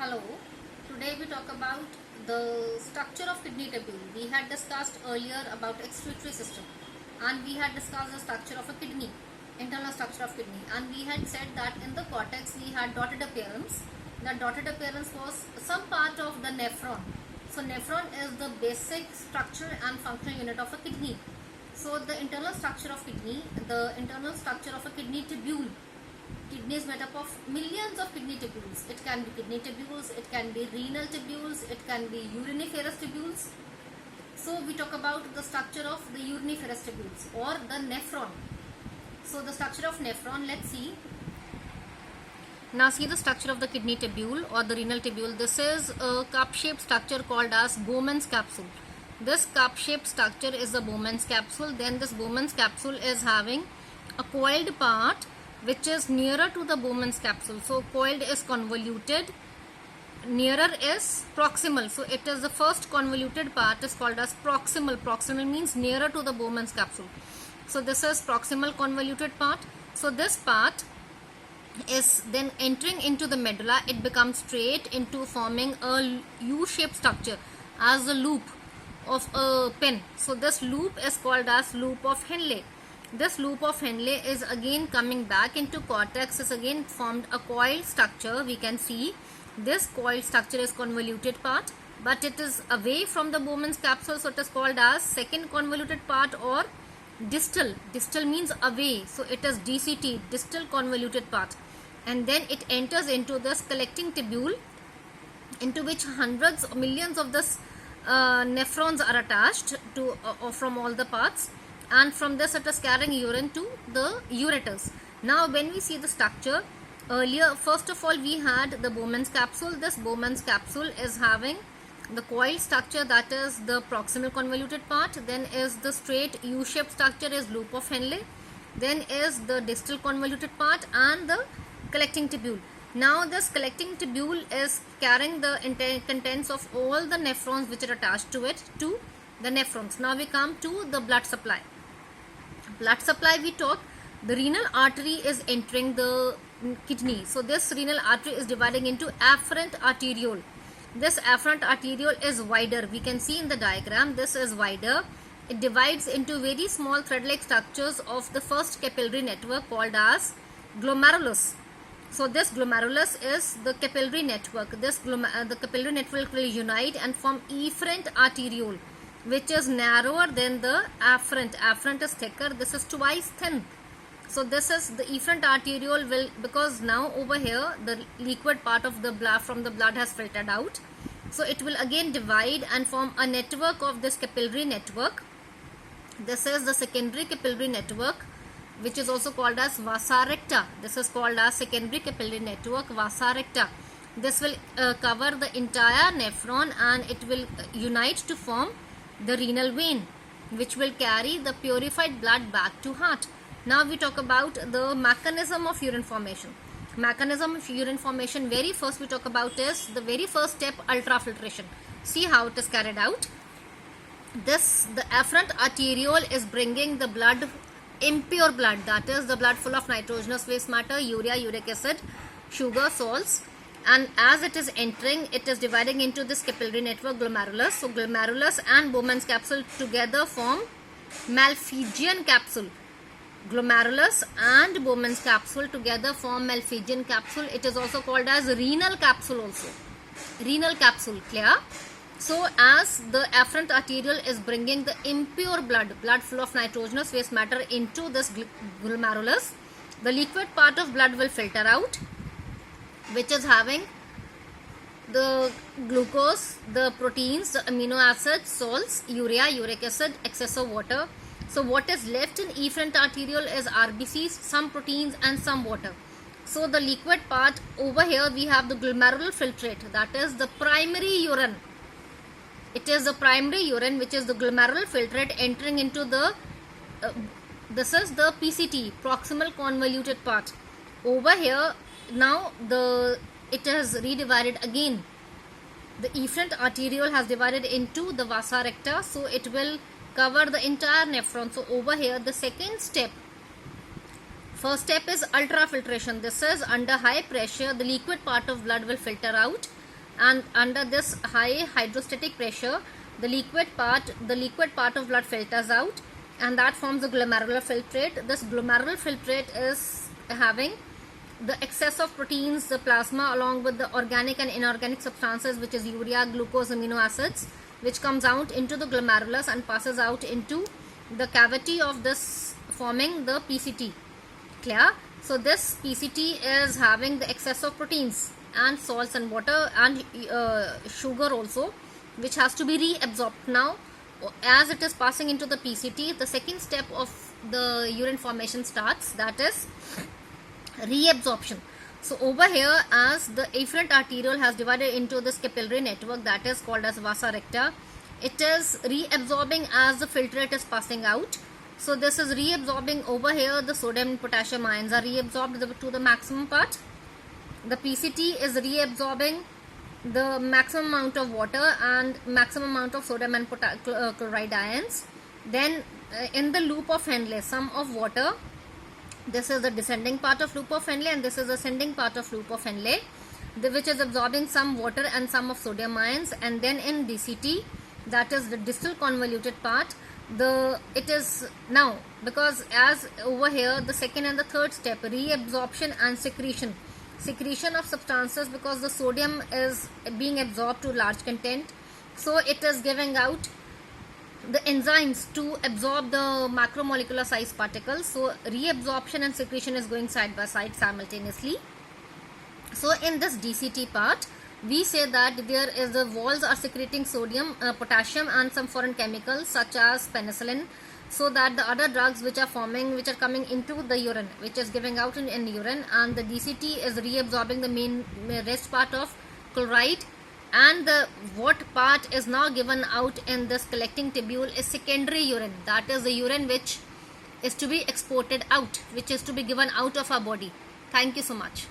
Hello, today we talk about the structure of kidney tubule. We had discussed earlier about excretory system and we had discussed the structure of a kidney, internal structure of kidney, and we had said that in the cortex we had dotted appearance. The dotted appearance was some part of the nephron. So nephron is the basic structure and functional unit of a kidney. So the internal structure of kidney, the internal structure of a kidney tubule. Kidney is made up of millions of kidney tubules. It can be kidney tubules, it can be renal tubules, it can be uriniferous tubules. So we talk about the structure of the uriniferous tubules or the nephron. So the structure of nephron, let's see. Now see the structure of the kidney tubule or the renal tubule. This is a cup-shaped structure called as Bowman's capsule. This cup-shaped structure is the Bowman's capsule. Then this Bowman's capsule is having a coiled part which is nearer to the Bowman's capsule. So coiled is convoluted, nearer is proximal. So it is the first convoluted part is called as proximal. Proximal means nearer to the Bowman's capsule. So this is proximal convoluted part. So this part is then entering into the medulla. It becomes straight into forming a U-shaped structure as a loop of a pin. So this loop is called as loop of Henle. This loop of Henle is again coming back into cortex, is again formed a coiled structure. We can see this coiled structure is convoluted part, but it is away from the Bowman's capsule, so it is called as second convoluted part or distal. Distal means away, so it is DCT, distal convoluted part. And then it enters into this collecting tubule, into which hundreds of millions of this nephrons are attached to from all the parts. And from this it is carrying urine to the ureters. Now when we see the structure, earlier first of all we had the Bowman's capsule. This Bowman's capsule is having the coiled structure, that is the proximal convoluted part. Then is the straight U-shaped structure is loop of Henle. Then is the distal convoluted part and the collecting tubule. Now this collecting tubule is carrying the contents of all the nephrons which are attached to it to the nephrons. Now we come to the blood supply. Blood supply we talk, the renal artery is entering the kidney. So this renal artery is dividing into afferent arteriole. This afferent arteriole is wider. We can see in the diagram, this is wider. It divides into very small thread-like structures of the first capillary network called as glomerulus. So this glomerulus is the capillary network. The capillary network will unite and form efferent arteriole, which is narrower than the afferent. Afferent is thicker. This is twice thin. So this is the efferent arteriole will, because now over here the liquid part of the blood from the blood has filtered out. So it will again divide and form a network of this capillary network. This is the secondary capillary network, which is also called as vasa recta. This is called as secondary capillary network, vasa recta. This will cover the entire nephron and it will unite to form the renal vein, which will carry the purified blood back to heart. Now we talk about the mechanism of urine formation. Mechanism of urine formation, very first we talk about is the very first step, ultrafiltration. See how it is carried out. The afferent arteriole is bringing the blood, impure blood, that is the blood full of nitrogenous waste matter, urea, uric acid, sugar, salts. And as it is entering, it is dividing into this capillary network glomerulus. So glomerulus and Bowman's capsule together form Malpighian capsule. Glomerulus and Bowman's capsule together form Malpighian capsule. It is also called as renal capsule also. Renal capsule, clear? So as the afferent arteriole is bringing the impure blood full of nitrogenous waste matter into this glomerulus, the liquid part of blood will filter out, which is having the glucose, the proteins, the amino acids, salts, urea, uric acid, excess of water. So what is left in efferent arteriole is RBCs, some proteins and some water. So the liquid part over here we have the glomerular filtrate, that is the primary urine. It is the primary urine which is the glomerular filtrate entering into the, this is the PCT, proximal convoluted part. Over here now it has redivided again. The efferent arteriole has divided into the vasa recta, so it will cover the entire nephron. So over here the second step, first step is ultrafiltration. This is under high pressure the liquid part of blood will filter out and under this high hydrostatic pressure, the liquid part of blood filters out, and that forms the glomerular filtrate. This glomerular filtrate is having the excess of proteins, the plasma, along with the organic and inorganic substances, which is urea, glucose, amino acids, which comes out into the glomerulus and passes out into the cavity of this, forming the PCT. Clear? So this PCT is having the excess of proteins and salts and water and sugar also, which has to be reabsorbed. Now, as it is passing into the PCT, the second step of the urine formation starts, that is reabsorption. So over here, as the afferent arteriole has divided into this capillary network that is called as vasa recta, it is reabsorbing as the filtrate is passing out. So this is reabsorbing over here. The sodium and potassium ions are reabsorbed to the maximum part. The PCT is reabsorbing the maximum amount of water and maximum amount of sodium and chloride ions. Then in the loop of Henle, sum of water. This is the descending part of loop of Henle, and this is the ascending part of loop of Henle, which is absorbing some water and some of sodium ions. And then in DCT, that is the distal convoluted part, it is now, because as over here the second and the third step, reabsorption and secretion of substances, because the sodium is being absorbed to large content, so it is giving out the enzymes to absorb the macromolecular size particles. So reabsorption and secretion is going side by side simultaneously. So in this DCT part, we say that there is the walls are secreting sodium, potassium and some foreign chemicals such as penicillin, so that the other drugs which are coming into the urine, which is giving out in urine, and the DCT is reabsorbing the main rest part of chloride, and the what part is now given out in this collecting tubule is secondary urine, that is the urine which is to be exported out, which is to be given out of our body. Thank you so much.